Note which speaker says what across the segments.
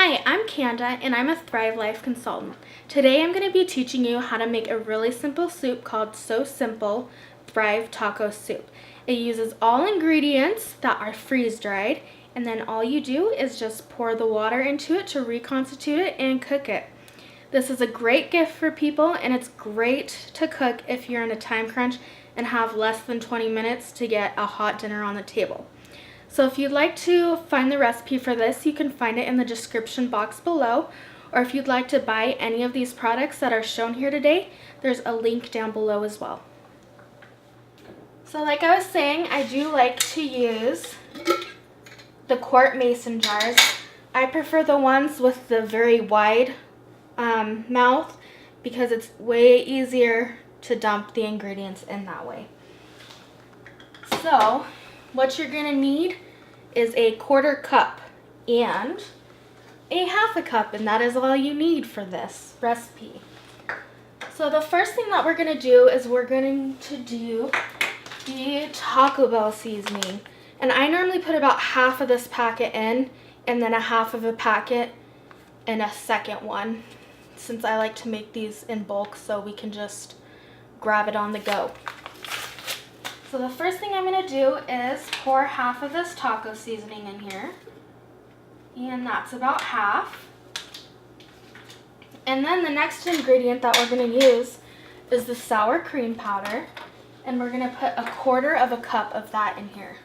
Speaker 1: Hi, I'm Kanda and I'm a Thrive Life consultant. Today I'm going to be teaching you how to make a really simple soup called So Simple Thrive Taco Soup. It uses all ingredients that are freeze-dried, and then all you do is just pour the water into it to reconstitute it and cook it. This is a great gift for people, and it's great to cook if you're in a time crunch and have less than 20 minutes to get a hot dinner on the table. So if you'd like to find the recipe for this, you can find it in the description box below. Or if you'd like to buy any of these products that are shown here today, there's a link down below as well. So like I was saying, I do like to use the quart mason jars. I prefer the ones with the very wide mouth because it's way easier to dump the ingredients in that way. So what you're going to need is a 1/4 cup and a 1/2 cup, and that is all you need for this recipe. So the first thing that we're going to do is we're going to do the Taco Bell seasoning. And I normally put about half of this packet in and then a half of a packet in a second one, since I like to make these in bulk so we can just grab it on the go. So the first thing I'm going to do is pour half of this taco seasoning in here. And that's about half. And then the next ingredient that we're going to use is the sour cream powder. And we're going to put a 1/4 cup of that in here,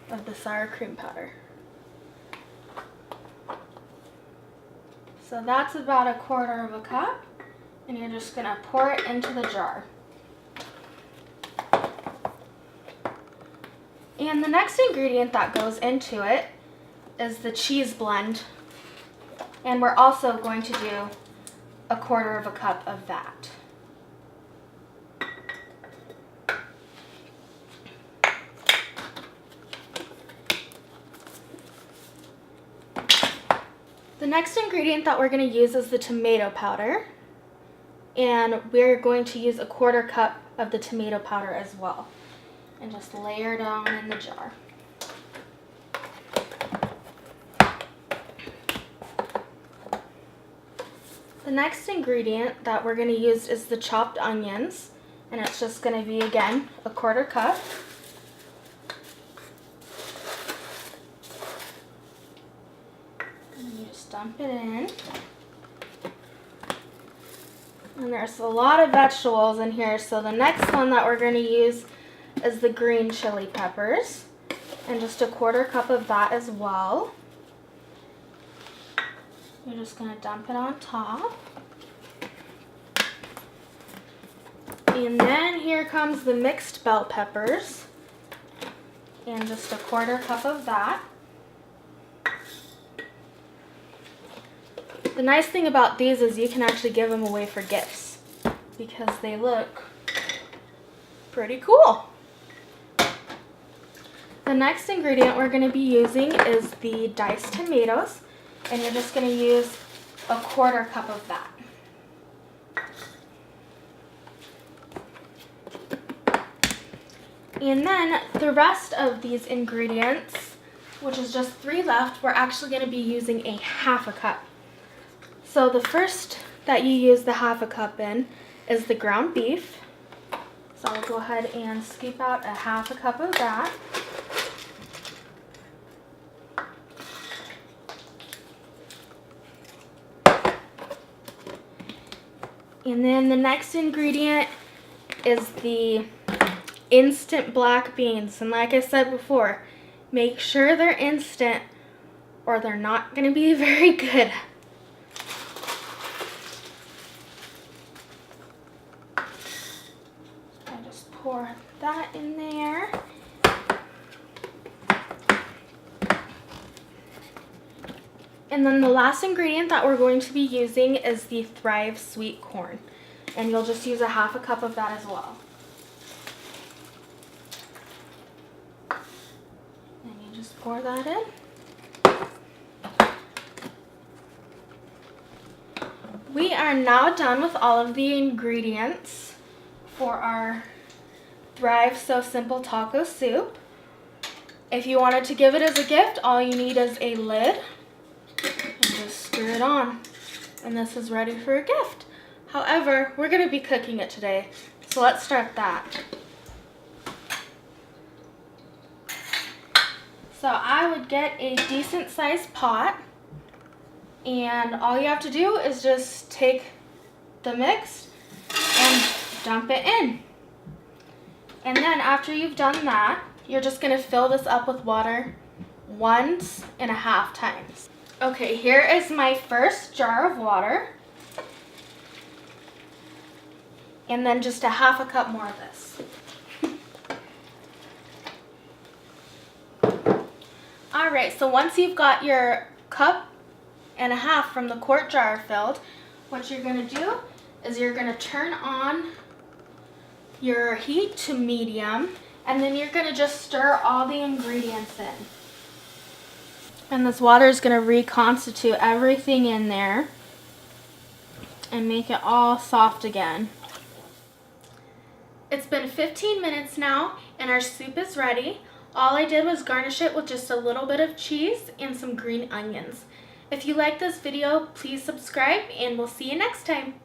Speaker 1: of the sour cream powder. So that's about a 1/4 cup. And you're just going to pour it into the jar. And the next ingredient that goes into it is the cheese blend. And we're also going to do a 1/4 cup of that. The next ingredient that we're going to use is the tomato powder. And we're going to use a 1/4 cup of the tomato powder as well. And just layer it on in the jar. The next ingredient that we're going to use is the chopped onions, and it's just going to be, again, a 1/4 cup. And you just dump it in. And there's a lot of vegetables in here, so the next one that we're going to use is the green chili peppers, and just a 1/4 cup of that as well. You're just going to dump it on top. And then here comes the mixed bell peppers, and just a 1/4 cup of that. The nice thing about these is you can actually give them away for gifts because they look pretty cool. The next ingredient we're going to be using is the diced tomatoes, and you're just going to use a 1/4 cup of that. And then the rest of these ingredients, which is just 3 left, we're actually going to be using a 1/2 cup. So the first that you use the 1/2 cup in is the ground beef. So I'll go ahead and scoop out a 1/2 cup of that. And then the next ingredient is the instant black beans. And like I said before, make sure they're instant or they're not going to be very good. I just pour that in there. And then the last ingredient that we're going to be using is the Thrive sweet corn. And you'll just use a 1/2 cup of that as well. And you just pour that in. We are now done with all of the ingredients for our Thrive So Simple Taco Soup. If you wanted to give it as a gift, all you need is a lid and just stir it on. And this is ready for a gift. However, we're going to be cooking it today, so let's start that. So I would get a decent sized pot, and all you have to do is just take the mix and dump it in. And then after you've done that, you're just going to fill this up with water 1.5 times. Okay, here is my first jar of water. And then just a 1/2 cup more of this. Alright, so once you've got your 1.5 cups from the quart jar filled, what you're going to do is you're going to turn on your heat to medium, and then you're going to just stir all the ingredients in. And this water is going to reconstitute everything in there and make it all soft again. It's been 15 minutes now and our soup is ready. All I did was garnish it with just a little bit of cheese and some green onions. If you like this video, please subscribe and we'll see you next time.